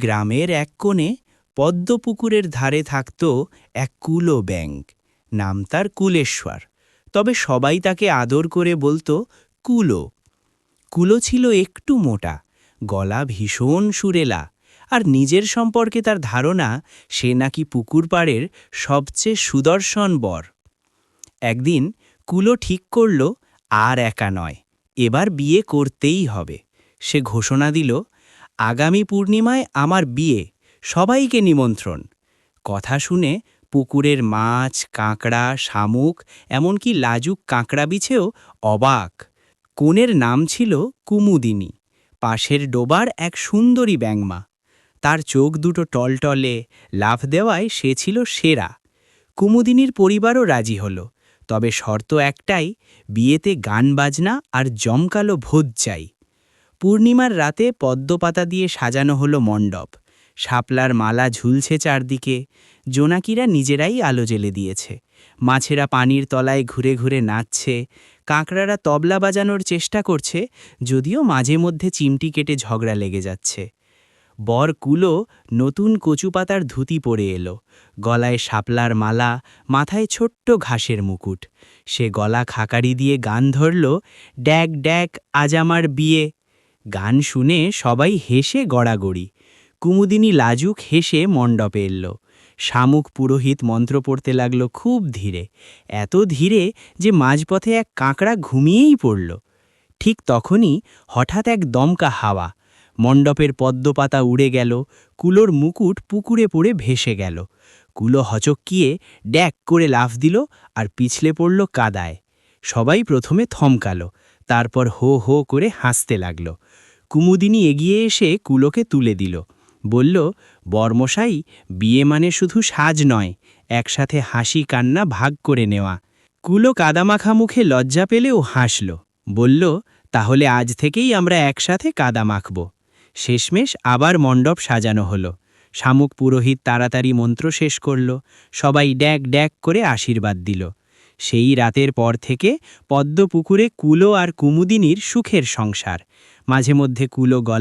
গ্রামের এক কোণে পদ্মপুকুরের ধারে থাকত এক কুলো ব্যাঙ। নাম তার কুলেশ্বর, তবে সবাই তাকে আদর করে বলতো কুলো। কুলো ছিল একটু মোটা, গলা ভীষণ সুরেলা, আর নিজের সম্পর্কে তার ধারণা সে নাকি পুকুর পাড়ের সবচেয়ে সুদর্শন বর। একদিন কুলো ঠিক করল আর একা নয়, এবার বিয়ে করতেই হবে। সে ঘোষণা দিল, আগামী পূর্ণিমায় আমার বিয়ে, সবাইকে নিমন্ত্রণ। কথা শুনে পুকুরের মাছ, কাঁকড়া, শামুক, এমনকি লাজুক কাঁকড়া বিছেও অবাক। কনের নাম ছিল কুমুদিনী, পাশের ডোবার এক সুন্দরী ব্যাঙমা। তার চোখ দুটো টলটলে, লাফ দেওয়ায় সে ছিল সেরা। কুমুদিনীর পরিবারও রাজি হল, তবে শর্ত একটাই, বিয়েতে গান বাজনা আর জমকালো ভোজ চাই। পূর্ণিমার রাতে পদ্মপাতা দিয়ে সাজানো হলো মণ্ডপ, শাপলার মালা ঝুলছে চারদিকে, জোনাকিরা নিজেরাই আলো জ্বেলে দিয়েছে, মাছেরা পানির তলায় ঘুরে ঘুরে নাচছে, কাঁকড়ারা তবলা বাজানোর চেষ্টা করছে, যদিও মাঝে মধ্যে চিমটি কেটে ঝগড়া লেগে যাচ্ছে। বর কুলো নতুন কচুপাতার ধুতি পরে এলো, গলায় শাপলার মালা, মাথায় ছোট্ট ঘাসের মুকুট। সে গলা খাকারি দিয়ে গান ধরল, ড্যাক ড্যাক আজ আমার বিয়ে। গান শুনে সবাই হেসে গড়াগড়ি। কুমুদিনী লাজুক হেসে মণ্ডপে এল। শামুক পুরোহিত মন্ত্র পড়তে লাগল খুব ধীরে, এত ধীরে যে মাঝপথে এক কাঁকড়া ঘুমিয়েই পড়ল। ঠিক তখনই হঠাৎ এক দমকা হাওয়া, মণ্ডপের পদ্মপাতা উড়ে গেল, কুলোর মুকুট পুকুরে পড়ে ভেসে গেল। কুলো হচক্কিয়ে ড্যাক করে লাফ দিল আর পিছলে পড়ল কাদায়। সবাই প্রথমে থমকালো, তারপর হো হো করে হাসতে লাগল। কুমুদিনী এগিয়ে এসে কুলোকে তুলে দিল, বলল, বর্মশাই, বিয়ে মানে শুধু সাজ নয়, একসাথে হাসি কান্না ভাগ করে নেওয়া। কুলো কাদামাখা মুখে লজ্জা পেলেও হাসল, বলল, তাহলে আজ থেকেই আমরা একসাথে কাদা মাখব। শেষমেশ আবার মণ্ডপ সাজানো হলো। শামুক পুরোহিত তাড়াতাড়ি মন্ত্র শেষ করল, সবাই ড্যাক ড্যাক করে আশীর্বাদ দিল। সেই রাতের পর থেকে পদ্মপুকুরে কুলো আর কুমুদিনীর সুখের সংসার। মাঝে মধ্যে কুলো গলা